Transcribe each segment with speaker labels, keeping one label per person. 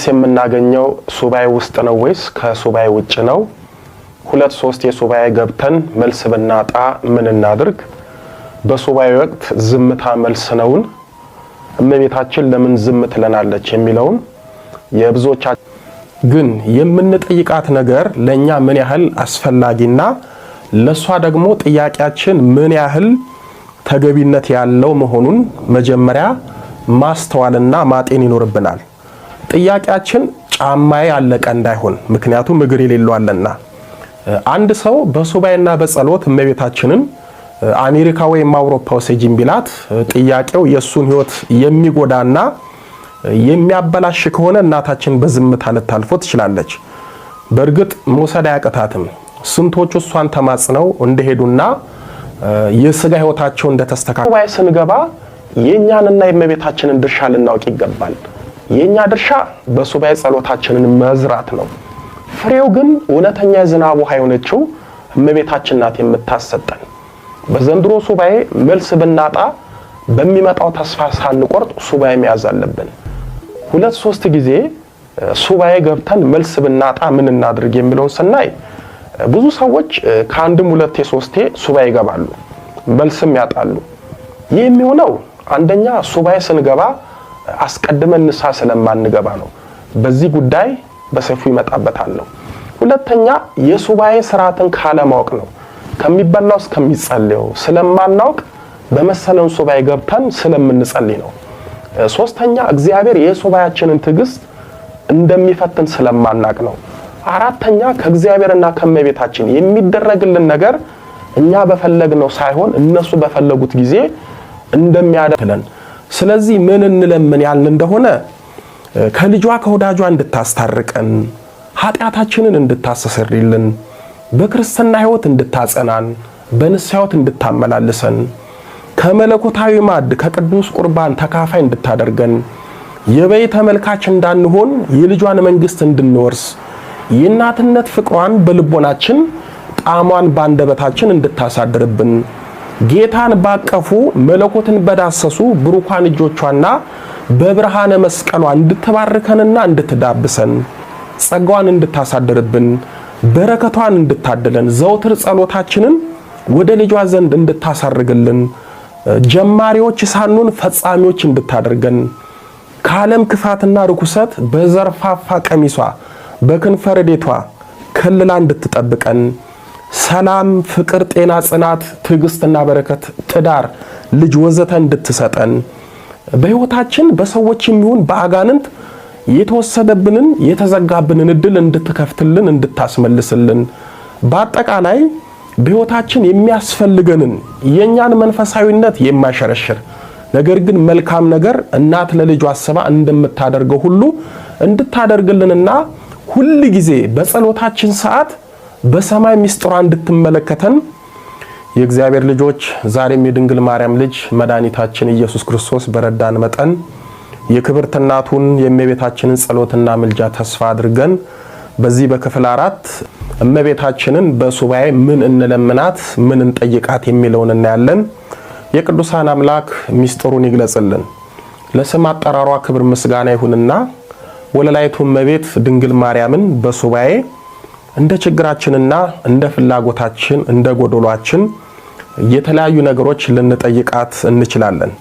Speaker 1: የምናገኘው ሱባኤ ውስጥ ነው ወይስ ከሱባኤ ውጭ ነው? 2-3 የሱባኤ ገብተን መልስ ብናጣ ምን እናድርግ? በሱባኤ ወቅት ዝምታ መልስ ነውን? እመቤታችን ለምን ዝም ትለናለች የሚለውን የብዙዎቻችን ግን የምንጠይቃት ነገር ለኛ ምን ያህል አስፈላጊና ለሷ ደግሞ ጥያቄያችን ምን ያህል ተገቢነት ያለው መሆኑን መጀመሪያ ማስተዋልና ማጤን ይኖርብናል። ጥያቄያችን ጫማዬ ያለቀ እንዳይሆን፣ ምክንያቱም እግር የሌለው አለና። አንድ ሰው በሱባኤና በጸሎት እመቤታችንን አሜሪካ ወይም አውሮፓ ወሰጂን ቢላት ጥያቄው የሱን ሕይወት የሚጎዳና የሚያበላሽ ከሆነ እናታችን በዝምታ ልታልፎ ትችላለች። በእርግጥ መውሰድ አያቅታትም። ስንቶቹ እሷን ተማጽነው እንደሄዱና የሥጋ ሕይወታቸው እንደተስተካከለ ሱባኤ ስንገባ የኛንና የእመቤታችንን ድርሻ ልናውቅ ይገባል። የኛ ድርሻ በሱባኤ ጸሎታችንን መዝራት ነው። ፍሬው ግን እውነተኛ የዝናብ ውሃ የሆነችው እመቤታችን ናት የምታሰጠን። በዘንድሮ ሱባኤ መልስ ብናጣ በሚመጣው ተስፋ ሳንቆርጥ ሱባኤ መያዝ አለብን። 2-3 ጊዜ ሱባኤ ገብተን መልስ ብናጣ ምን እናድርግ የሚለውን ስናይ ብዙ ሰዎች ከአንድም 2-3 ሱባኤ ይገባሉ፣ መልስም ያጣሉ። ይህ የሚሆነው አንደኛ ሱባኤ ስንገባ አስቀድመን ንስሐ ስለማንገባ ነው። በዚህ ጉዳይ በሰፊው ይመጣበታል። ሁለተኛ የሱባኤ ስርዓትን ካለማወቅ ነው። ከሚበላው እስከሚጸልየው ስለማናውቅ በመሰለን ሱባኤ ገብተን ስለምንጸልይ ነው። ሶስተኛ እግዚአብሔር የሱባኤያችንን ትዕግስት እንደሚፈትን ስለማናቅ ነው። አራተኛ ከእግዚአብሔርና ከእመቤታችን የሚደረግልን ነገር እኛ በፈለግነው ሳይሆን እነሱ በፈለጉት ጊዜ እንደሚያደርግልን። ስለዚህ ምን እንለምን ያልን እንደሆነ ከልጇ ከወዳጇ እንድታስታርቀን፣ ኃጢአታችንን እንድታስተሰርይልን፣ በክርስትና ሕይወት እንድታጸናን፣ በንስሐ ሕይወት እንድታመላልሰን፣ ከመለኮታዊ ማዕድ ከቅዱስ ቁርባን ተካፋይ እንድታደርገን፣ የበይ ተመልካች እንዳንሆን የልጇን መንግስት እንድንወርስ፣ የእናትነት ፍቅሯን በልቦናችን ጣዕሟን ባንደበታችን እንድታሳድርብን፣ ጌታን ባቀፉ መለኮትን በዳሰሱ ብሩካን እጆቿና በብርሃነ መስቀሏ እንድትባርከንና እንድትዳብሰን፣ ጸጋዋን እንድታሳድርብን፣ በረከቷን እንድታደለን፣ ዘውትር ጸሎታችንን ወደ ልጇ ዘንድ እንድታሳርግልን፣ ጀማሪዎች ሳኑን ፈጻሚዎች እንድታደርገን፣ ከዓለም ክፋትና ርኩሰት በዘርፋፋ ቀሚሷ በክንፈ ረድኤቷ ከልላ እንድትጠብቀን፣ ሰላም፣ ፍቅር፣ ጤና፣ ጽናት፣ ትዕግስትና በረከት፣ ትዳር፣ ልጅ ወዘተ እንድትሰጠን፣ በሕይወታችን በሰዎችም ይሁን በአጋንንት የተወሰደብንን የተዘጋብንን እድል እንድትከፍትልን እንድታስመልስልን፣ በአጠቃላይ በሕይወታችን የሚያስፈልገንን የኛን መንፈሳዊነት የማይሸረሽር ነገር ግን መልካም ነገር እናት ለልጇ አስባ እንደምታደርገው ሁሉ እንድታደርግልንና ሁሉ ጊዜ በጸሎታችን ሰዓት በሰማይ ምስጢሯ እንድትመለከተን የእግዚአብሔር ልጆች ዛሬም የድንግል ማርያም ልጅ መድኃኒታችን ኢየሱስ ክርስቶስ በረዳን መጠን የክብርት እናቱን የእመቤታችንን ጸሎትና ምልጃ ተስፋ አድርገን በዚህ በክፍል 4 እመቤታችንን በሱባኤ ምን እንለምናት ምን እንጠይቃት የሚለውን እናያለን። የቅዱሳን አምላክ ምስጢሩን ይግለጽልን። ለስም አጠራሯ ክብር ምስጋና ይሁንና ወለላይቱ እመቤት ድንግል ማርያምን በሱባኤ እንደ ችግራችንና እንደ ፍላጎታችን እንደ ጎደሏችን የተለያዩ ነገሮች ልንጠይቃት እንችላለን።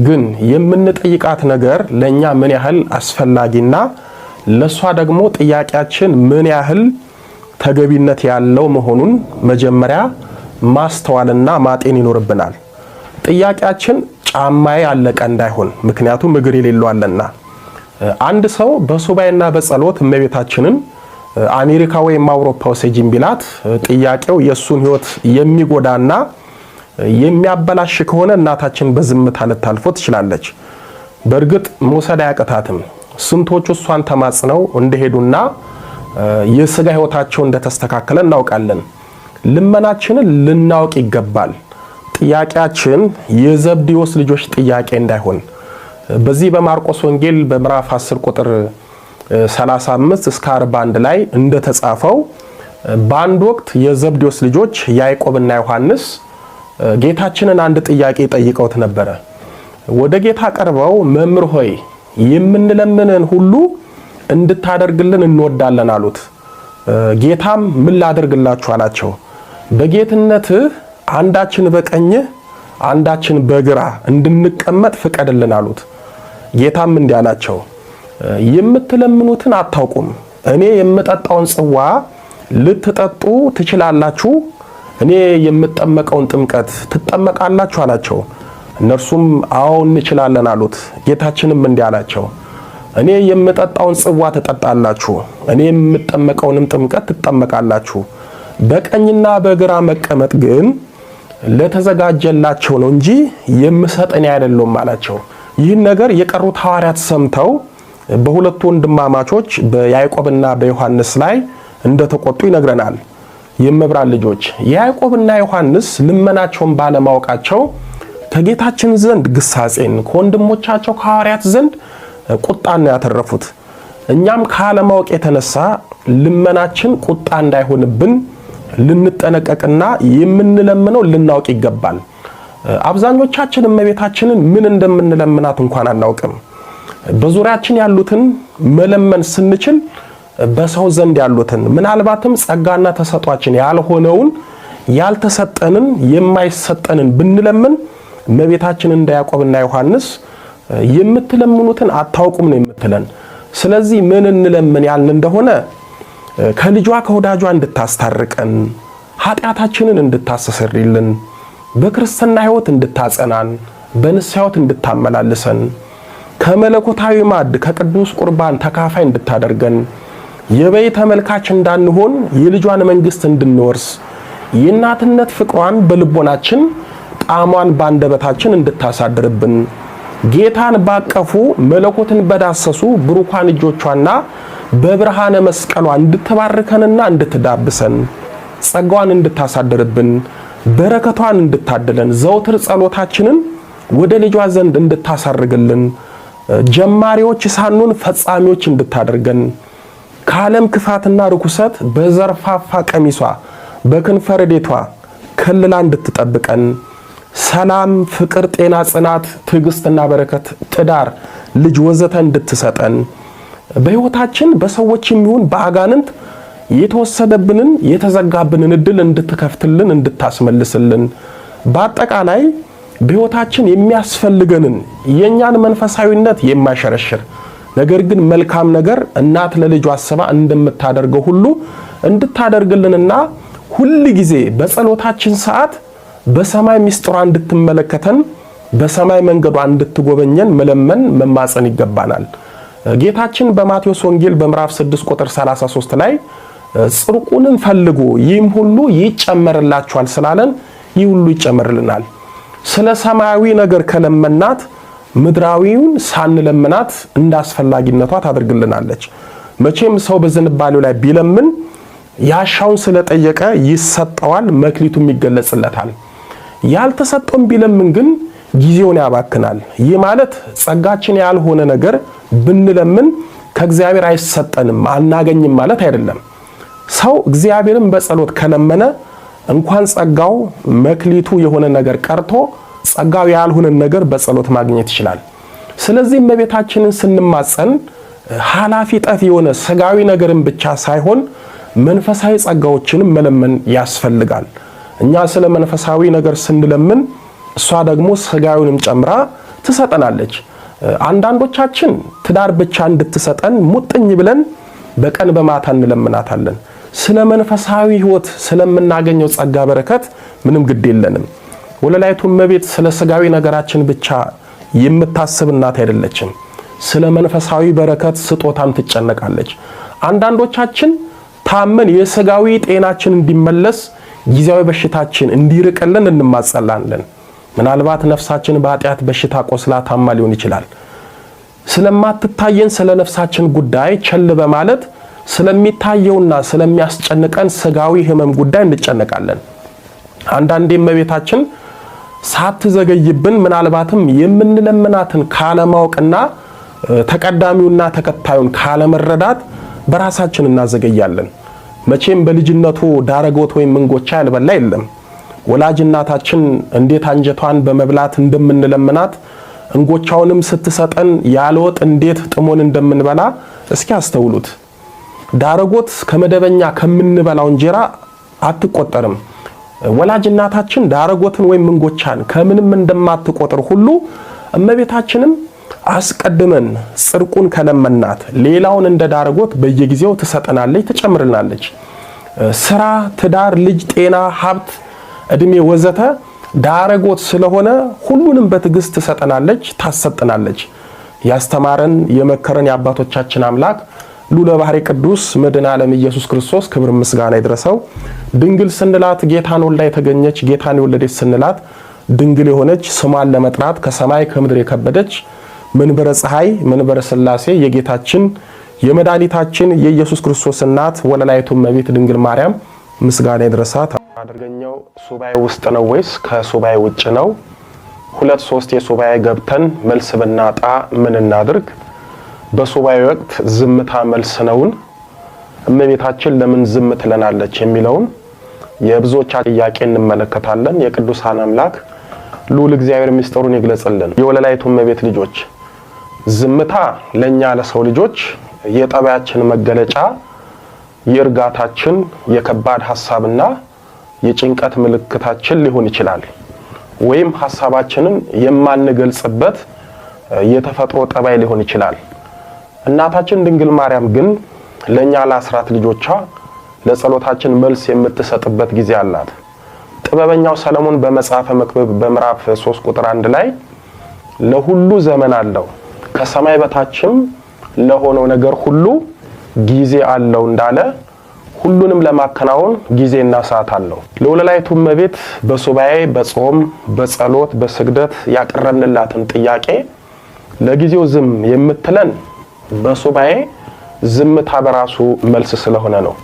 Speaker 1: ግን የምንጠይቃት ነገር ለኛ ምን ያህል አስፈላጊና ለሷ ደግሞ ጥያቄያችን ምን ያህል ተገቢነት ያለው መሆኑን መጀመሪያ ማስተዋልና ማጤን ይኖርብናል። ጥያቄያችን ጫማዬ ያለቀ እንዳይሆን፣ ምክንያቱም እግር የሌለው አለና። አንድ ሰው በሱባኤና በጸሎት እመቤታችንን አሜሪካ ወይም አውሮፓ ወሰጂን ቢላት ጥያቄው የሱን ሕይወት የሚጎዳና የሚያበላሽ ከሆነ እናታችን በዝምታ ልታልፎ ትችላለች። በእርግጥ መውሰድ አያቅታትም። ስንቶቹ እሷን ተማጽነው እንደሄዱና የሥጋ ሕይወታቸው እንደተስተካከለ እናውቃለን። ልመናችንን ልናውቅ ይገባል። ጥያቄያችን የዘብዴዎስ ልጆች ጥያቄ እንዳይሆን በዚህ በማርቆስ ወንጌል በምዕራፍ 10 ቁጥር 35 እስከ 41 ላይ እንደተጻፈው በአንድ ወቅት የዘብዴዎስ ልጆች ያዕቆብና ዮሐንስ ጌታችንን አንድ ጥያቄ ጠይቀውት ነበረ። ወደ ጌታ ቀርበው መምህር ሆይ የምንለምንን ሁሉ እንድታደርግልን እንወዳለን አሉት። ጌታም ምን ላደርግላችሁ አላቸው። በጌትነትህ አንዳችን በቀኝህ አንዳችን በግራ እንድንቀመጥ ፍቀድልን አሉት። ጌታም እንዲህ አላቸው፣ የምትለምኑትን አታውቁም። እኔ የምጠጣውን ጽዋ ልትጠጡ ትችላላችሁ? እኔ የምጠመቀውን ጥምቀት ትጠመቃላችሁ አላቸው። እነርሱም አዎ እንችላለን አሉት። ጌታችንም እንዲህ አላቸው፣ እኔ የምጠጣውን ጽዋ ትጠጣላችሁ፣ እኔ የምጠመቀውንም ጥምቀት ትጠመቃላችሁ። በቀኝና በግራ መቀመጥ ግን ለተዘጋጀላቸው ነው እንጂ የምሰጥ እኔ አይደለሁም አላቸው። ይህን ነገር የቀሩት ሐዋርያት ሰምተው በሁለቱ ወንድማማቾች በያዕቆብና በዮሐንስ ላይ እንደተቆጡ ይነግረናል። የመብራን ልጆች ያዕቆብና ዮሐንስ ልመናቸውን ባለማወቃቸው ከጌታችን ዘንድ ግሳጼን፣ ከወንድሞቻቸው ከሐዋርያት ዘንድ ቁጣን ነው ያተረፉት። እኛም ካለማወቅ የተነሳ ልመናችን ቁጣ እንዳይሆንብን ልንጠነቀቅና የምንለምነው ልናውቅ ይገባል። አብዛኞቻችን እመቤታችንን ምን እንደምንለምናት እንኳን አናውቅም። በዙሪያችን ያሉትን መለመን ስንችል በሰው ዘንድ ያሉትን ምናልባትም ጸጋና ተሰጧችን ያልሆነውን ያልተሰጠንን የማይሰጠንን ብንለምን እመቤታችን እንደ ያዕቆብና ዮሐንስ የምትለምኑትን አታውቁም ነው የምትለን። ስለዚህ ምን እንለምን ያልን እንደሆነ ከልጇ ከወዳጇ እንድታስታርቀን፣ ኃጢአታችንን እንድታስተሰርይልን፣ በክርስትና ሕይወት እንድታጸናን፣ በንስሐ ሕይወት እንድታመላልሰን፣ ከመለኮታዊ ማዕድ ከቅዱስ ቁርባን ተካፋይ እንድታደርገን፣ የበይ ተመልካች እንዳንሆን የልጇን መንግስት እንድንወርስ፣ የእናትነት ፍቅሯን በልቦናችን ጣዕሟን ባንደበታችን እንድታሳድርብን፣ ጌታን ባቀፉ መለኮትን በዳሰሱ ብሩካን እጆቿና በብርሃነ መስቀሏ እንድትባርከንና እንድትዳብሰን፣ ጸጋዋን እንድታሳድርብን፣ በረከቷን እንድታድለን፣ ዘውትር ጸሎታችንን ወደ ልጇ ዘንድ እንድታሳርግልን፣ ጀማሪዎች ሳኑን ፈጻሚዎች እንድታደርገን፣ ከዓለም ክፋትና ርኩሰት በዘርፋፋ ቀሚሷ በክንፈ ረድኤቷ ከልላ እንድትጠብቀን፣ ሰላም፣ ፍቅር፣ ጤና፣ ጽናት፣ ትዕግስትና በረከት፣ ትዳር፣ ልጅ ወዘተ እንድትሰጠን፣ በሕይወታችን በሰዎች የሚሆን በአጋንንት የተወሰደብንን የተዘጋብንን እድል እንድትከፍትልን እንድታስመልስልን፣ በአጠቃላይ በሕይወታችን የሚያስፈልገንን የኛን መንፈሳዊነት የማይሸረሽር ነገር ግን መልካም ነገር እናት ለልጇ አስባ እንደምታደርገው ሁሉ እንድታደርግልንና ሁሉ ጊዜ በጸሎታችን ሰዓት በሰማይ ምስጢሯ እንድትመለከተን በሰማይ መንገዷ እንድትጎበኘን መለመን መማጸን ይገባናል። ጌታችን በማቴዎስ ወንጌል በምዕራፍ 6 ቁጥር 33 ላይ ጽድቁን ፈልጉ ይህም ሁሉ ይጨመርላችኋል ስላለን ይህ ሁሉ ይጨመርልናል። ስለ ሰማያዊ ነገር ከለመናት ምድራዊውን ሳንለምናት እንዳስፈላጊነቷ ታደርግልናለች። መቼም ሰው በዝንባሌው ላይ ቢለምን ያሻውን ስለጠየቀ ይሰጠዋል፣ መክሊቱም ይገለጽለታል። ያልተሰጠውን ቢለምን ግን ጊዜውን ያባክናል። ይህ ማለት ጸጋችን ያልሆነ ነገር ብንለምን ከእግዚአብሔር አይሰጠንም አናገኝም ማለት አይደለም። ሰው እግዚአብሔርን በጸሎት ከለመነ እንኳን ጸጋው መክሊቱ የሆነ ነገር ቀርቶ ጸጋው ያልሆነ ነገር በጸሎት ማግኘት ይችላል። ስለዚህ እመቤታችንን ስንማጸን ኃላፊ ጠፊ የሆነ ስጋዊ ነገርን ብቻ ሳይሆን መንፈሳዊ ጸጋዎችንም መለመን ያስፈልጋል። እኛ ስለ መንፈሳዊ ነገር ስንለምን እሷ ደግሞ ስጋዊንም ጨምራ ትሰጠናለች። አንዳንዶቻችን ትዳር ብቻ እንድትሰጠን ሙጥኝ ብለን በቀን በማታ እንለምናታለን። ስለ መንፈሳዊ ሕይወት ስለምናገኘው ጸጋ በረከት ምንም ግድ የለንም። ወለላይቱ እመቤት ስለ ስጋዊ ነገራችን ብቻ የምታስብ እናት አይደለችም። ስለ መንፈሳዊ በረከት ስጦታም ትጨነቃለች። አንዳንዶቻችን ታመን የስጋዊ ጤናችን እንዲመለስ ጊዜያዊ በሽታችን እንዲርቅልን እንማጸላለን። ምናልባት ነፍሳችን በኃጢአት በሽታ ቆስላ ታማ ሊሆን ይችላል። ስለማትታየን ስለ ነፍሳችን ጉዳይ ቸል በማለት ስለሚታየውና ስለሚያስጨንቀን ስጋዊ ህመም ጉዳይ እንጨነቃለን። አንዳንዴ እመቤታችን ሳትዘገይብን ምናልባትም የምንለምናትን ካለማወቅና ተቀዳሚውና ተከታዩን ካለመረዳት በራሳችን እናዘገያለን። መቼም በልጅነቱ ዳረጎት ወይም እንጎቻ ያልበላ የለም። ወላጅ እናታችን እንዴት አንጀቷን በመብላት እንደምንለምናት እንጎቻውንም ስትሰጠን ያለወጥ እንዴት ጥሞን እንደምንበላ እስኪ አስተውሉት። ዳረጎት ከመደበኛ ከምንበላው እንጀራ አትቆጠርም። ወላጅ እናታችን ዳረጎትን ወይም እንጎቻን ከምንም እንደማትቆጥር ሁሉ እመቤታችንም አስቀድመን ጽድቁን ከለመናት ሌላውን እንደ ዳረጎት በየጊዜው ትሰጠናለች፣ ትጨምርልናለች። ስራ፣ ትዳር፣ ልጅ፣ ጤና፣ ሀብት፣ እድሜ ወዘተ ዳረጎት ስለሆነ ሁሉንም በትዕግስት ትሰጠናለች፣ ታሰጥናለች። ያስተማረን የመከረን የአባቶቻችን አምላክ ልዑለ ባሕርይ ቅዱስ መድኃኔ ዓለም ኢየሱስ ክርስቶስ ክብር ምስጋና ይድረሰው። ድንግል ስንላት ጌታን ወልዳ የተገኘች ጌታን የወለደች ስንላት ድንግል የሆነች ስሟን ለመጥራት ከሰማይ ከምድር የከበደች መንበረ ፀሐይ መንበረ ሥላሴ የጌታችን የመድኃኒታችን የኢየሱስ ክርስቶስ እናት ወለላይቱ እመቤት ድንግል ማርያም ምስጋና ይድረሳት። አድርገኛው ሱባኤ ውስጥ ነው ወይስ ከሱባኤ ውጭ ነው? 2-3 የሱባኤ ገብተን መልስ ብናጣ ምን እናድርግ? በሱባኤ ወቅት ዝምታ መልስ ነውን? እመቤታችን ለምን ዝም ትለናለች የሚለውን የብዙዎች ጥያቄ እንመለከታለን። የቅዱሳን አምላክ ልዑል እግዚአብሔር ምስጢሩን ይግለጽልን። የወለላይቱ እመቤት ልጆች ዝምታ ለኛ ለሰው ልጆች የጠባያችን መገለጫ፣ የእርጋታችን የከባድ ሐሳብና የጭንቀት ምልክታችን ሊሆን ይችላል። ወይም ሐሳባችንን የማንገልጽበት የተፈጥሮ ጠባይ ሊሆን ይችላል። እናታችን ድንግል ማርያም ግን ለኛ ለአስራት ልጆቿ ለጸሎታችን መልስ የምትሰጥበት ጊዜ አላት። ጥበበኛው ሰለሞን በመጽሐፈ መክብብ በምዕራፍ 3 ቁጥር 1 ላይ ለሁሉ ዘመን አለው ከሰማይ በታችም ለሆነው ነገር ሁሉ ጊዜ አለው እንዳለ ሁሉንም ለማከናወን ጊዜና ሰዓት አለው። ለወለላይቱ እመቤት በሱባኤ በጾም በጸሎት በስግደት ያቀረብንላትን ጥያቄ ለጊዜው ዝም የምትለን በሱባኤ ዝምታ በራሱ መልስ ስለሆነ ነው።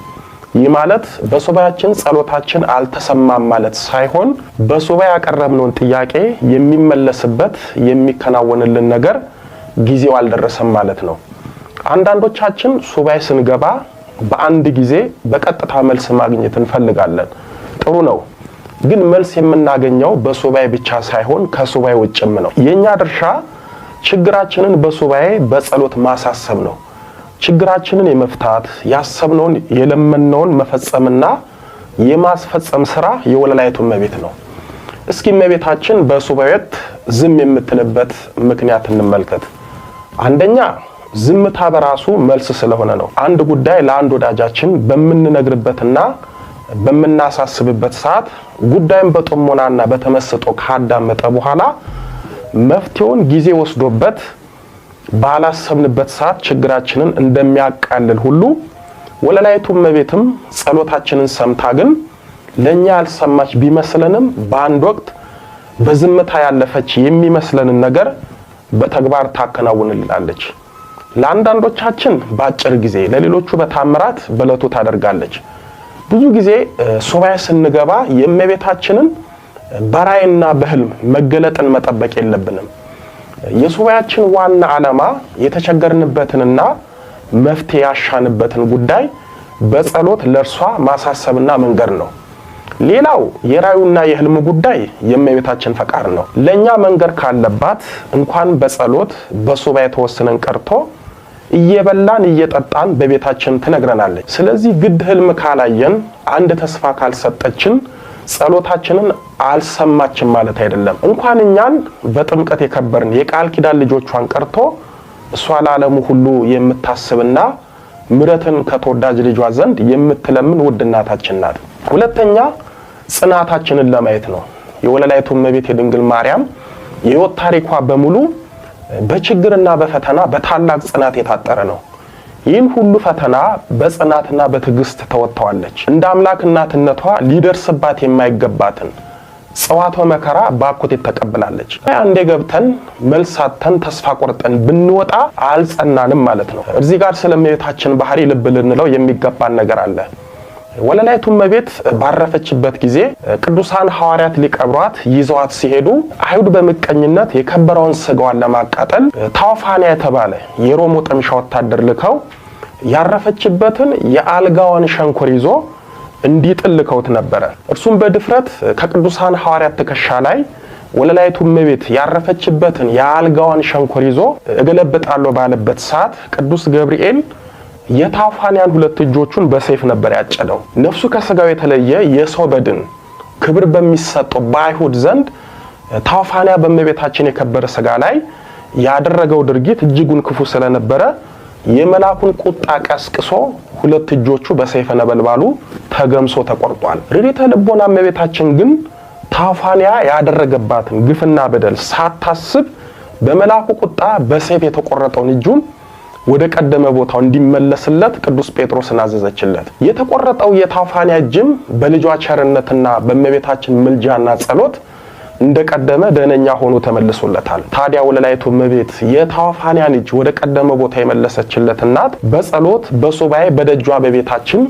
Speaker 1: ይህ ማለት በሱባኤያችን ጸሎታችን አልተሰማም ማለት ሳይሆን በሱባኤ ያቀረብነውን ጥያቄ የሚመለስበት የሚከናወንልን ነገር ጊዜው አልደረሰም ማለት ነው። አንዳንዶቻችን ሱባኤ ስንገባ በአንድ ጊዜ በቀጥታ መልስ ማግኘት እንፈልጋለን። ጥሩ ነው። ግን መልስ የምናገኘው በሱባኤ ብቻ ሳይሆን ከሱባኤ ውጭም ነው። የኛ ድርሻ ችግራችንን በሱባኤ በጸሎት ማሳሰብ ነው። ችግራችንን የመፍታት ያሰብነውን የለመነውን መፈጸምና የማስፈጸም ስራ የወለላይቱ እመቤት ነው። እስኪ እመቤታችን በሱባኤ ዝም የምትልበት ምክንያት እንመልከት። አንደኛ ዝምታ በራሱ መልስ ስለሆነ ነው። አንድ ጉዳይ ለአንድ ወዳጃችን በምንነግርበትና በምናሳስብበት ሰዓት ጉዳዩን በጥሞናና በተመስጦ ካዳመጠ በኋላ መፍትሄውን ጊዜ ወስዶበት ባላሰብንበት ሰዓት ችግራችንን እንደሚያቃልል ሁሉ ወለላይቱ እመቤትም ጸሎታችንን ሰምታ ግን ለኛ ያልሰማች ቢመስለንም በአንድ ወቅት በዝምታ ያለፈች የሚመስለንን ነገር በተግባር ታከናውንልናለች። ለአንዳንዶቻችን በአጭር ጊዜ፣ ለሌሎቹ በታምራት በለቱ ታደርጋለች። ብዙ ጊዜ ሱባኤ ስንገባ የእመቤታችንን በራእይና በህልም መገለጥን መጠበቅ የለብንም። የሱባኤያችን ዋና ዓላማ የተቸገርንበትንና መፍትሄ ያሻንበትን ጉዳይ በጸሎት ለርሷ ማሳሰብና መንገር ነው። ሌላው የራእዩና የህልም ጉዳይ የእመቤታችን ፈቃድ ነው። ለኛ መንገር ካለባት እንኳን በጸሎት በሱባኤ ተወስነን ቀርቶ እየበላን እየጠጣን በቤታችን ትነግረናለች። ስለዚህ ግድ ህልም ካላየን አንድ ተስፋ ካልሰጠችን ጸሎታችንን አልሰማችም ማለት አይደለም። እንኳን እኛን በጥምቀት የከበርን የቃል ኪዳን ልጆቿን ቀርቶ እሷ ለዓለሙ ሁሉ የምታስብና ምሕረትን ከተወዳጅ ልጇ ዘንድ የምትለምን ውድ እናታችን ናት። ሁለተኛ ጽናታችንን ለማየት ነው። የወለላይቱ እመቤት የድንግል ማርያም የሕይወት ታሪኳ በሙሉ በችግርና በፈተና በታላቅ ጽናት የታጠረ ነው። ይህን ሁሉ ፈተና በጽናትና በትዕግስት ተወጥተዋለች። እንደ አምላክ እናትነቷ ሊደርስባት የማይገባትን ጽዋቶ መከራ ባኮቴ ተቀብላለች። አንዴ ገብተን መልሳተን ተስፋ ቆርጠን ብንወጣ አልጸናንም ማለት ነው። እዚህ ጋር ስለእመቤታችን ባህሪ ልብ ልንለው የሚገባን ነገር አለ። ወለላይቱ እመቤት ባረፈችበት ጊዜ ቅዱሳን ሐዋርያት ሊቀብሯት ይዘዋት ሲሄዱ አይሁድ በመቀኝነት የከበረውን ስጋዋን ለማቃጠል ታውፋንያ የተባለ የሮም ወጠምሻ ወታደር ልከው ያረፈችበትን የአልጋዋን ሸንኮር ይዞ እንዲጥል ልከውት ነበረ። እርሱም በድፍረት ከቅዱሳን ሐዋርያት ትከሻ ላይ ወለላይቱ እመቤት ያረፈችበትን የአልጋዋን ሸንኮር ይዞ እገለብጣለሁ ባለበት ሰዓት ቅዱስ ገብርኤል የታውፋንያን ሁለት እጆቹን በሰይፍ ነበር ያጨደው። ነፍሱ ከስጋው የተለየ የሰው በድን ክብር በሚሰጠው በአይሁድ ዘንድ ታውፋንያ በእመቤታችን የከበረ ስጋ ላይ ያደረገው ድርጊት እጅጉን ክፉ ስለነበረ የመላኩን ቁጣ ቀስቅሶ ሁለት እጆቹ በሰይፈ ነበልባሉ ተገምሶ ተቆርጧል። ርሪተ ልቦና እመቤታችን ግን ታውፋንያ ያደረገባትን ግፍና በደል ሳታስብ በመላኩ ቁጣ በሰይፍ የተቆረጠውን እጁን ወደ ቀደመ ቦታው እንዲመለስለት ቅዱስ ጴጥሮስን አዘዘችለት። የተቆረጠው የታውፋንያ እጅም በልጇ ቸርነትና በእመቤታችን ምልጃና ጸሎት እንደቀደመ ደህነኛ ሆኖ ተመልሶለታል። ታዲያ ወለላይቱ እመቤት የታውፋንያን እጅ ወደ ቀደመ ቦታ የመለሰችለት እናት በጸሎት በሱባኤ በደጇ በቤታችን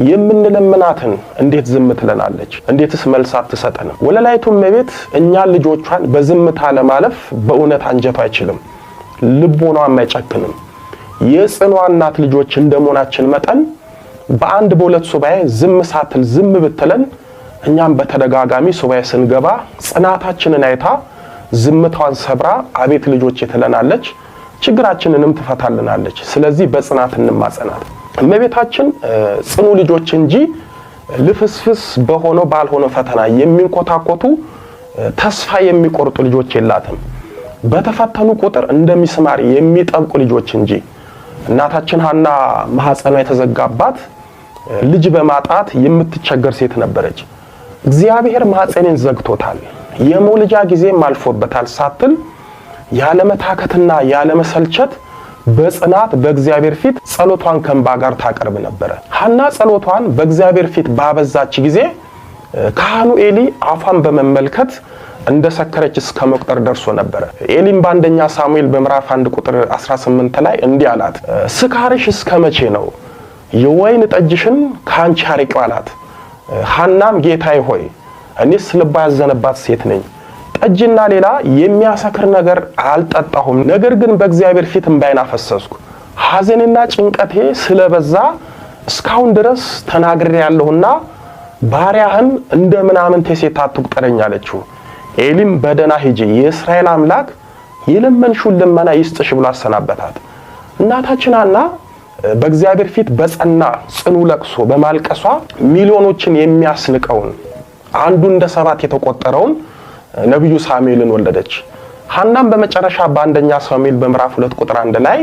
Speaker 1: የምንለምናትን እንዴት ዝም ትለናለች? እንዴትስ መልስ አትሰጠንም? ወለላይቱ እመቤት እኛን ልጆቿን በዝምታ ለማለፍ በእውነት አንጀቷ አይችልም፣ ልቦናዋም አይጨክንም። የጽኗ እናት ልጆች እንደመሆናችን መጠን በአንድ በሁለት ሱባኤ ዝም ሳትል ዝም ብትለን እኛም በተደጋጋሚ ሱባኤ ስንገባ ጽናታችንን አይታ ዝምታዋን ሰብራ አቤት ልጆች ትለናለች፣ ችግራችንንም ትፈታልናለች። ስለዚህ በጽናት እንማጸናት። እመቤታችን ጽኑ ልጆች እንጂ ልፍስፍስ በሆነው ባልሆነው ፈተና የሚንኮታኮቱ ተስፋ የሚቆርጡ ልጆች የላትም። በተፈተኑ ቁጥር እንደሚስማር የሚጠብቁ ልጆች እንጂ። እናታችን ሐና ማህፀኗ የተዘጋባት ልጅ በማጣት የምትቸገር ሴት ነበረች። እግዚአብሔር ማህፀኔን ዘግቶታል፣ የመውለጃ ጊዜም አልፎበታል ሳትል ያለ መታከትና ያለ መሰልቸት በጽናት በእግዚአብሔር ፊት ጸሎቷን ከእንባ ጋር ታቀርብ ነበር። ሐና ጸሎቷን በእግዚአብሔር ፊት ባበዛች ጊዜ ካህኑ ኤሊ አፏን በመመልከት እንደሰከረች እስከ መቁጠር ደርሶ ነበር። ኤሊም በአንደኛ ሳሙኤል በምዕራፍ 1 ቁጥር 18 ላይ እንዲህ አላት፣ ስካርሽ እስከ መቼ ነው? የወይን ጠጅሽን ካንቺ አርቂው አላት። ሐናም ጌታዬ ሆይ እኔስ ልባ ያዘነባት ሴት ነኝ፣ ጠጅና ሌላ የሚያሰክር ነገር አልጠጣሁም። ነገር ግን በእግዚአብሔር ፊት እንባዬን አፈሰስኩ፣ ሐዘንና ጭንቀቴ ስለበዛ እስካሁን ድረስ ተናግሬያለሁና ባሪያህን እንደ ምናምንቴ ሴት አትቁጠረኝ አለችው። ኤሊም በደህና ሂጂ፣ የእስራኤል አምላክ የለመንሽውን ልመና ይስጥሽ ብሎ አሰናበታት። እናታችን ሐና በእግዚአብሔር ፊት በጸና ጽኑ ለቅሶ በማልቀሷ ሚሊዮኖችን የሚያስንቀውን አንዱ እንደ ሰባት የተቆጠረውን ነብዩ ሳሙኤልን ወለደች። ሐናም በመጨረሻ በአንደኛ ሳሙኤል በምዕራፍ 2 ቁጥር 1 ላይ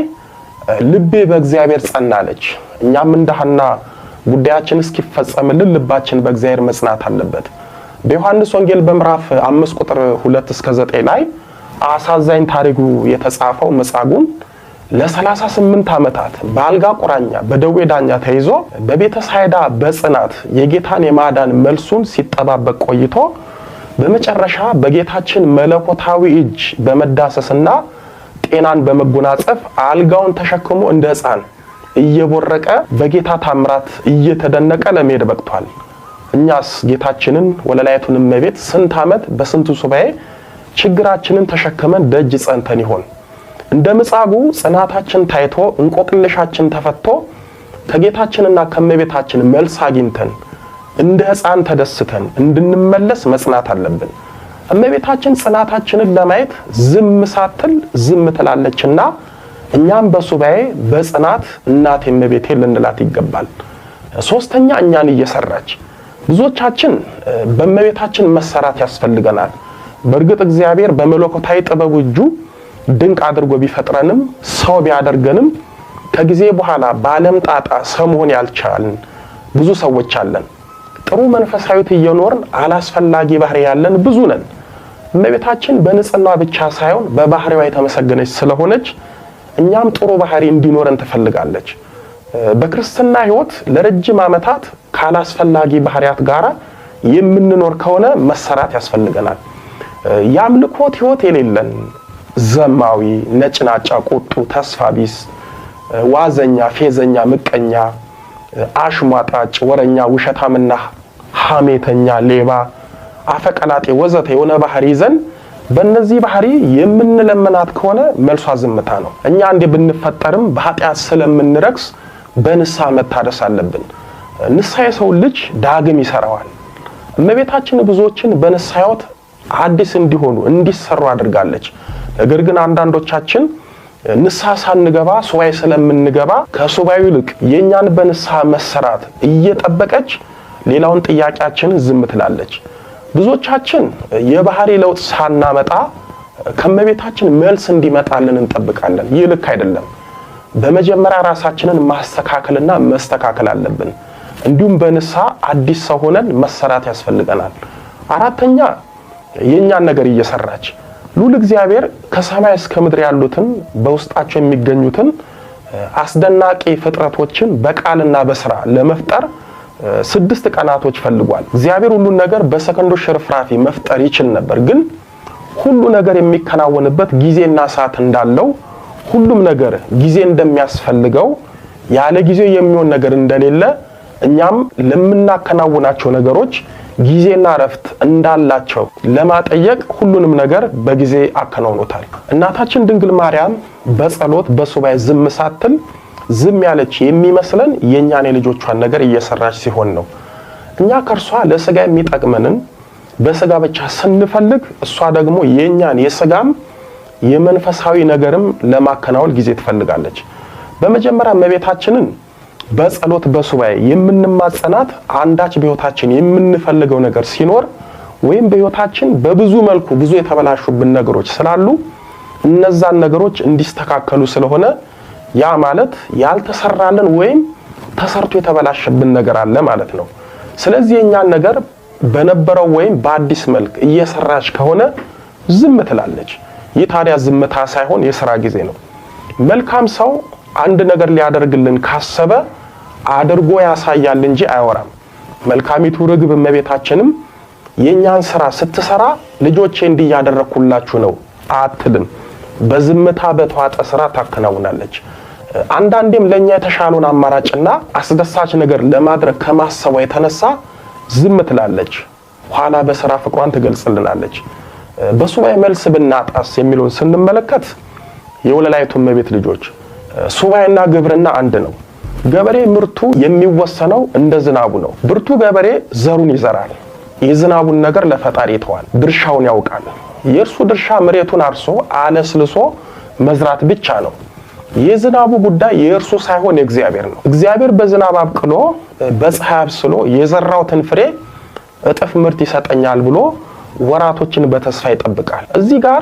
Speaker 1: ልቤ በእግዚአብሔር ጸናለች። እኛም እንደ ሐና ጉዳያችን እስኪፈጸምልን ልባችን በእግዚአብሔር መጽናት አለበት። በዮሐንስ ወንጌል በምዕራፍ 5 ቁጥር 2 እስከ 9 ላይ አሳዛኝ ታሪኩ የተጻፈው መጻጉዕን ለ38 ዓመታት በአልጋ ቁራኛ በደዌ ዳኛ ተይዞ በቤተ ሳይዳ በጽናት የጌታን የማዳን መልሱን ሲጠባበቅ ቆይቶ በመጨረሻ በጌታችን መለኮታዊ እጅ በመዳሰስና ጤናን በመጎናጸፍ አልጋውን ተሸክሞ እንደ ሕፃን እየቦረቀ በጌታ ታምራት እየተደነቀ ለመሄድ በቅቷል። እኛስ ጌታችንን ወለላይቱን እመቤት ስንት ዓመት በስንቱ ሱባኤ ችግራችንን ተሸክመን ደጅ ጸንተን ይሆን? እንደ መጻጉዕ ጽናታችን ታይቶ እንቆቅልሻችን ተፈቶ ከጌታችንና ከእመቤታችን መልስ አግኝተን እንደ ሕፃን ተደስተን እንድንመለስ መጽናት አለብን። እመቤታችን ጽናታችንን ለማየት ዝም ሳትል ዝም ትላለችና እኛም በሱባኤ በጽናት እናቴ እመቤቴ ልንላት ይገባል። ሶስተኛ እኛን እየሰራች ብዙዎቻችን በእመቤታችን መሰራት ያስፈልገናል። በእርግጥ እግዚአብሔር በመለኮታዊ ጥበቡ እጁ ድንቅ አድርጎ ቢፈጥረንም ሰው ቢያደርገንም ከጊዜ በኋላ በዓለም ጣጣ ሰው መሆን ያልቻልን ብዙ ሰዎች አለን። ጥሩ መንፈሳዊት እየኖርን አላስፈላጊ ባህሪ ያለን ብዙ ነን። እመቤታችን በንጽህና ብቻ ሳይሆን በባህሪዋ የተመሰገነች ስለሆነች እኛም ጥሩ ባህሪ እንዲኖረን ትፈልጋለች። በክርስትና ሕይወት ለረጅም ዓመታት ካላስፈላጊ ባህሪያት ጋራ የምንኖር ከሆነ መሰራት ያስፈልገናል። የአምልኮት ሕይወት የሌለን ዘማዊ፣ ነጭናጫ፣ ቁጡ፣ ተስፋ ቢስ፣ ዋዘኛ፣ ፌዘኛ፣ ምቀኛ፣ አሽሟጣጭ፣ ወረኛ፣ ውሸታምና ሐሜተኛ፣ ሌባ፣ አፈቀላጤ ወዘተ የሆነ ባህሪ ይዘን በእነዚህ ባህሪ የምንለምናት ከሆነ መልሷ ዝምታ ነው። እኛ እንደ ብንፈጠርም በኃጢአት ስለምንረክስ በንስሐ መታደስ አለብን። ንስሐ የሰው ልጅ ዳግም ይሰራዋል። እመቤታችን ብዙዎችን በንስሐ ሕይወት አዲስ እንዲሆኑ እንዲሰሩ አድርጋለች። ነገር ግን አንዳንዶቻችን ንስሐ ሳንገባ ሱባኤ ስለምንገባ ከሱባኤው ይልቅ የኛን በንስሐ መሰራት እየጠበቀች ሌላውን ጥያቄያችንን ዝም ትላለች። ብዙዎቻችን የባህሪ ለውጥ ሳናመጣ ከመቤታችን መልስ እንዲመጣልን እንጠብቃለን። ይህ ልክ አይደለም። በመጀመሪያ ራሳችንን ማስተካከልና መስተካከል አለብን። እንዲሁም በንስሐ አዲስ ሰው ሆነን መሰራት ያስፈልገናል። አራተኛ የኛን ነገር እየሰራች ሉል እግዚአብሔር ከሰማይ እስከ ምድር ያሉትን በውስጣቸው የሚገኙትን አስደናቂ ፍጥረቶችን በቃልና በስራ ለመፍጠር 6 ቀናቶች ፈልጓል። እግዚአብሔር ሁሉን ነገር በሰከንዶች ሽርፍራፊ መፍጠር ይችል ነበር። ግን ሁሉ ነገር የሚከናወንበት ጊዜና ሰዓት እንዳለው፣ ሁሉም ነገር ጊዜ እንደሚያስፈልገው፣ ያለ ጊዜ የሚሆን ነገር እንደሌለ፣ እኛም ለምናከናውናቸው ነገሮች ጊዜና ረፍት እንዳላቸው ለማጠየቅ ሁሉንም ነገር በጊዜ አከናውኖታል። እናታችን ድንግል ማርያም በጸሎት በሱባኤ ዝም ሳትል ዝም ያለች የሚመስለን የኛን የልጆቿን ነገር እየሰራች ሲሆን ነው። እኛ ከርሷ ለስጋ የሚጠቅመንን በስጋ ብቻ ስንፈልግ፣ እሷ ደግሞ የኛን የስጋም የመንፈሳዊ ነገርም ለማከናወን ጊዜ ትፈልጋለች። በመጀመሪያ እመቤታችንን በጸሎት በሱባኤ የምንማጸናት አንዳች በህይወታችን የምንፈልገው ነገር ሲኖር ወይም በህይወታችን በብዙ መልኩ ብዙ የተበላሹብን ነገሮች ስላሉ እነዛን ነገሮች እንዲስተካከሉ ስለሆነ ያ ማለት ያልተሰራልን ወይም ተሰርቶ የተበላሸብን ነገር አለ ማለት ነው። ስለዚህ የኛን ነገር በነበረው ወይም በአዲስ መልክ እየሰራች ከሆነ ዝም ትላለች። ይህ ታዲያ ዝምታ ሳይሆን የሥራ ጊዜ ነው። መልካም ሰው አንድ ነገር ሊያደርግልን ካሰበ አድርጎ ያሳያል እንጂ አያወራም። መልካሚቱ ርግብ እመቤታችንም የኛን ስራ ስትሰራ ልጆቼ እንዲያደረኩላችሁ ነው አትልም። በዝምታ በተዋጠ ስራ ታከናውናለች። አንዳንዴም ለኛ የተሻለውን አማራጭና አስደሳች ነገር ለማድረግ ከማሰቧ የተነሳ ዝም ትላለች። ኋላ በስራ ፍቅሯን ትገልጽልናለች። በሱባኤ መልስ ብናጣስ የሚለውን ስንመለከት የወለላይቱ እመቤት ልጆች ሱባኤና ግብርና አንድ ነው። ገበሬ ምርቱ የሚወሰነው እንደ ዝናቡ ነው። ብርቱ ገበሬ ዘሩን ይዘራል። የዝናቡን ነገር ለፈጣሪ ይተዋል። ድርሻውን ያውቃል። የእርሱ ድርሻ መሬቱን አርሶ አለስልሶ መዝራት ብቻ ነው። የዝናቡ ጉዳይ የእርሱ ሳይሆን የእግዚአብሔር ነው። እግዚአብሔር በዝናብ አብቅሎ በፀሐይ አብስሎ የዘራውትን ፍሬ እጥፍ ምርት ይሰጠኛል ብሎ ወራቶችን በተስፋ ይጠብቃል። እዚህ ጋር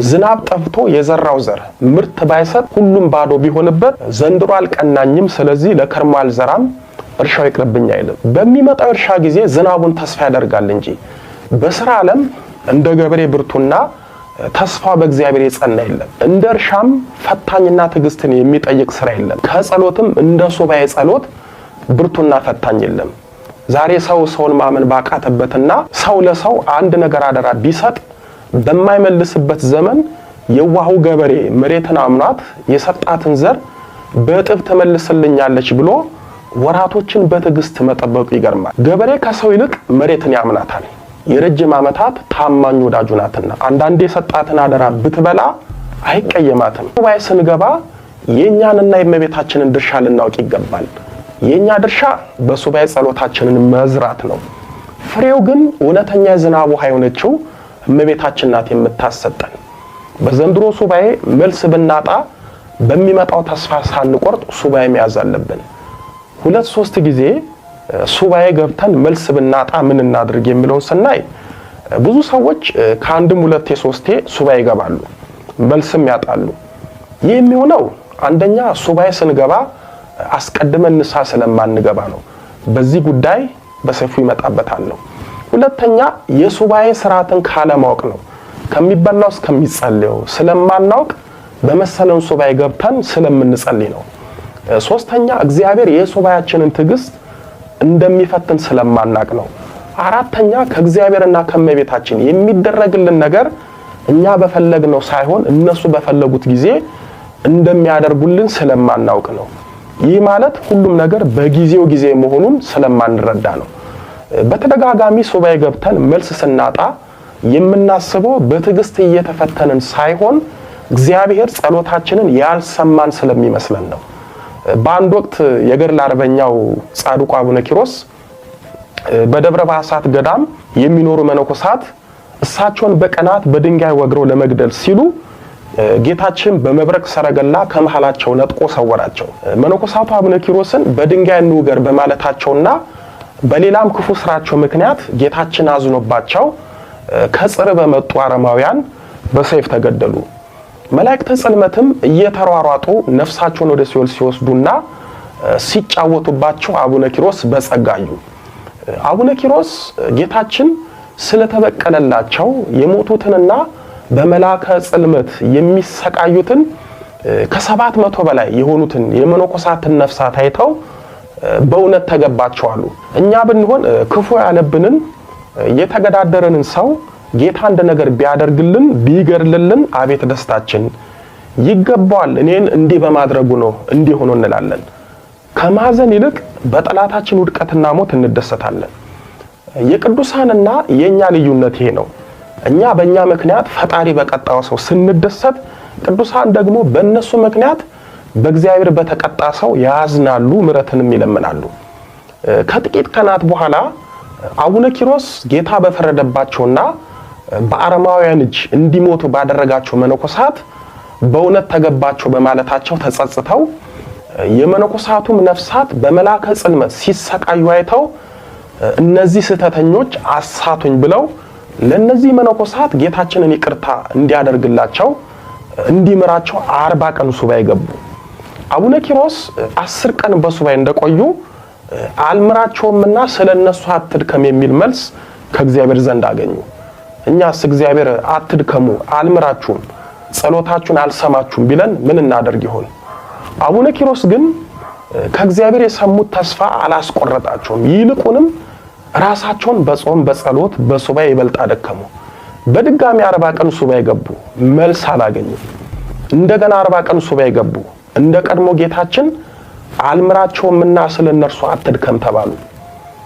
Speaker 1: ዝናብ ጠፍቶ የዘራው ዘር ምርት ባይሰጥ ሁሉም ባዶ ቢሆንበት ዘንድሮ አልቀናኝም፣ ስለዚህ ለከርሞ አልዘራም፣ እርሻው ይቅርብኝ አይልም። በሚመጣው እርሻ ጊዜ ዝናቡን ተስፋ ያደርጋል እንጂ በስራ ዓለም እንደ ገበሬ ብርቱና ተስፋ በእግዚአብሔር የጸና የለም። እንደ እርሻም ፈታኝና ትዕግስትን የሚጠይቅ ስራ የለም። ከጸሎትም እንደ ሱባኤ ጸሎት ብርቱና ፈታኝ የለም። ዛሬ ሰው ሰውን ማመን ባቃተበትና ሰው ለሰው አንድ ነገር አደራ ቢሰጥ በማይመልስበት ዘመን የዋሁ ገበሬ መሬትን አምኗት የሰጣትን ዘር በእጥፍ ትመልስልኛለች ብሎ ወራቶችን በትዕግስት መጠበቁ ይገርማል። ገበሬ ከሰው ይልቅ መሬትን ያምናታል። የረጅም ዓመታት ታማኝ ወዳጁ ናትና አንዳንዴ የሰጣትን አደራ ብትበላ አይቀየማትም። ሱባኤ ስንገባ የኛንና የእመቤታችንን ድርሻ ልናውቅ ይገባል። የኛ ድርሻ በሱባኤ ጸሎታችንን መዝራት ነው። ፍሬው ግን እውነተኛ የዝናብ ውሃ የሆነችው እመቤታችን ናት የምታሰጠን። በዘንድሮ ሱባኤ መልስ ብናጣ በሚመጣው ተስፋ ሳንቆርጥ ሱባኤ መያዝ አለብን። 2-3 ጊዜ ሱባኤ ገብተን መልስ ብናጣ ምን እናድርግ የሚለውን ስናይ ብዙ ሰዎች ከአንድም 2-3 ሱባኤ ይገባሉ፣ መልስም ያጣሉ። ይህ የሚሆነው አንደኛ ሱባኤ ስንገባ አስቀድመን ንስሐ ስለማንገባ ነው። በዚህ ጉዳይ በሰፊው ይመጣበታለሁ። ሁለተኛ የሱባኤ ስርዓትን ካለማወቅ ነው። ከሚበላው እስከሚጸልየው ስለማናውቅ በመሰለን ሱባኤ ገብተን ስለምንጸልይ ነው። ሶስተኛ እግዚአብሔር የሱባኤያችንን ትዕግስት እንደሚፈትን ስለማናቅ ነው። አራተኛ ከእግዚአብሔርና ከእመቤታችን የሚደረግልን ነገር እኛ በፈለግነው ሳይሆን እነሱ በፈለጉት ጊዜ እንደሚያደርጉልን ስለማናውቅ ነው። ይህ ማለት ሁሉም ነገር በጊዜው ጊዜ መሆኑን ስለማንረዳ ነው። በተደጋጋሚ ሱባኤ ገብተን መልስ ስናጣ የምናስበው በትዕግስት እየተፈተንን ሳይሆን እግዚአብሔር ጸሎታችንን ያልሰማን ስለሚመስለን ነው። በአንድ ወቅት የገድል አርበኛው ጻድቁ አቡነ ኪሮስ በደብረ ባሳት ገዳም የሚኖሩ መነኮሳት እሳቸውን በቀናት በድንጋይ ወግረው ለመግደል ሲሉ ጌታችን በመብረቅ ሰረገላ ከመሃላቸው ነጥቆ ሰወራቸው። መነኮሳቱ አቡነ ኪሮስን በድንጋይ እንውገር በማለታቸውና በሌላም ክፉ ስራቸው ምክንያት ጌታችን አዝኖባቸው ከጽር በመጡ አረማውያን በሰይፍ ተገደሉ። መላእክተ ጽልመትም እየተሯሯጡ ነፍሳቸውን ወደ ሲኦል ሲወስዱና ሲጫወቱባቸው አቡነ ኪሮስ በጸጋዩ። አቡነ ኪሮስ ጌታችን ስለተበቀለላቸው የሞቱትንና በመላከ ጽልመት የሚሰቃዩትን ከ700 በላይ የሆኑትን የመነኮሳትን ነፍሳት አይተው በእውነት ተገባቸው አሉ። እኛ ብንሆን ክፉ ያለብንን የተገዳደረንን ሰው ጌታ እንደ ነገር ቢያደርግልን ቢገርልልን አቤት ደስታችን ይገባዋል፣ እኔን እንዲህ በማድረጉ ነው እንዲህ ሆኖ እንላለን። ከማዘን ይልቅ በጠላታችን ውድቀትና ሞት እንደሰታለን። የቅዱሳንና የኛ ልዩነት ይሄ ነው። እኛ በእኛ ምክንያት ፈጣሪ በቀጣው ሰው ስንደሰት፣ ቅዱሳን ደግሞ በእነሱ ምክንያት በእግዚአብሔር በተቀጣ ሰው ያዝናሉ፣ ምሕረትንም ይለምናሉ። ከጥቂት ቀናት በኋላ አቡነ ኪሮስ ጌታ በፈረደባቸውና በአረማውያን እጅ እንዲሞቱ ባደረጋቸው መነኮሳት በእውነት ተገባቸው በማለታቸው ተጸጽተው የመነኮሳቱም ነፍሳት በመላከ ጽልመት ሲሰቃዩ አይተው እነዚህ ስህተተኞች አሳቱኝ ብለው ለነዚህ መነኮሳት ጌታችንን ይቅርታ እንዲያደርግላቸው እንዲምራቸው 40 ቀን ሱባኤ ገቡ። አቡነ ኪሮስ 10 ቀን በሱባኤ እንደቆዩ አልምራቸውምና ስለነሱ አትድከም የሚል መልስ ከእግዚአብሔር ዘንድ አገኙ። እኛስ እግዚአብሔር አትድከሙ አልምራችሁም ጸሎታችሁን አልሰማችሁም ቢለን ምን እናደርግ ይሆን? አቡነ ኪሮስ ግን ከእግዚአብሔር የሰሙት ተስፋ አላስቆረጣቸውም። ይልቁንም ራሳቸውን በጾም በጸሎት በሱባኤ ይበልጥ አደከሙ። በድጋሚ 40 ቀን ሱባኤ ገቡ። መልስ አላገኙም። እንደገና 40 ቀን ሱባኤ ገቡ። እንደ ቀድሞ ጌታችን አልምራቸውምና ስለነርሱ አትድከም ተባሉ።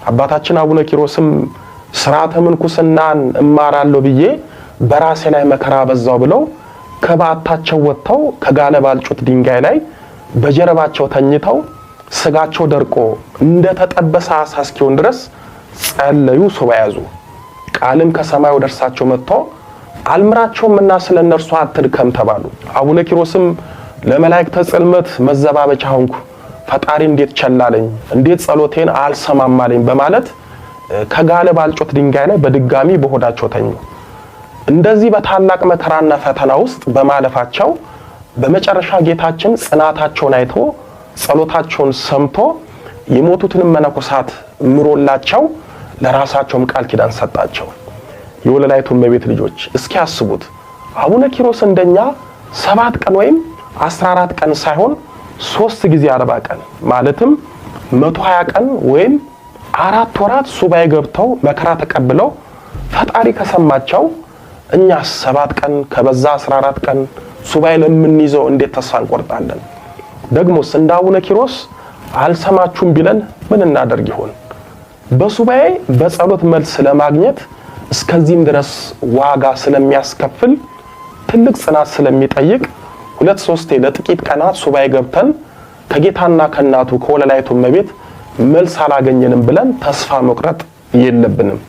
Speaker 1: አባታችን አቡነ ኪሮስም ሥርዓተ ምንኩስናን እማራለሁ ብዬ በራሴ ላይ መከራ በዛው ብለው ከባታቸው ወጥተው ከጋለ ባልጩት ድንጋይ ላይ በጀርባቸው ተኝተው ስጋቸው ደርቆ እንደ ተጠበሰ ዓሳ እስኪሆን ድረስ ጸለዩ፣ ሱባኤ ያዙ። ቃልም ከሰማይ ወደ እርሳቸው መጥቶ አልምራቸውምና ስለነርሱ አትድከም ተባሉ። አቡነ ኪሮስም ለመላእክተ ጽልመት መዘባበቻ ሆንኩ፣ ፈጣሪ እንዴት ቸላለኝ፣ እንዴት ጸሎቴን አልሰማማለኝ በማለት ከጋለ ባልጩት ድንጋይ ላይ በድጋሚ በሆዳቸው ተኙ። እንደዚህ በታላቅ መከራና ፈተና ውስጥ በማለፋቸው በመጨረሻ ጌታችን ጽናታቸውን አይቶ ጸሎታቸውን ሰምቶ የሞቱትንም መነኮሳት ምሮላቸው ለራሳቸውም ቃል ኪዳን ሰጣቸው። የወለላይቱ እመቤት ልጆች እስኪ አስቡት፣ አቡነ ኪሮስ እንደኛ 7 ቀን ወይም 14 ቀን ሳይሆን 3 ጊዜ 40 ቀን ማለትም 120 ቀን ወይም 4 ወራት ሱባኤ ገብተው መከራ ተቀብለው ፈጣሪ ከሰማቸው እኛስ 7 ቀን ከበዛ 14 ቀን ሱባኤ ለምንይዘው እንዴት ተስፋ እንቆርጣለን? ደግሞስ እንደ አቡነ ኪሮስ አልሰማችሁም ቢለን ምን እናደርግ ይሆን? በሱባኤ በጸሎት መልስ ለማግኘት እስከዚህም ድረስ ዋጋ ስለሚያስከፍል ትልቅ ጽናት ስለሚጠይቅ 2-3 ለጥቂት ቀናት ሱባኤ ገብተን ከጌታና ከእናቱ ከወለላይቱ እመቤት መልስ አላገኘንም ብለን ተስፋ መቁረጥ የለብንም።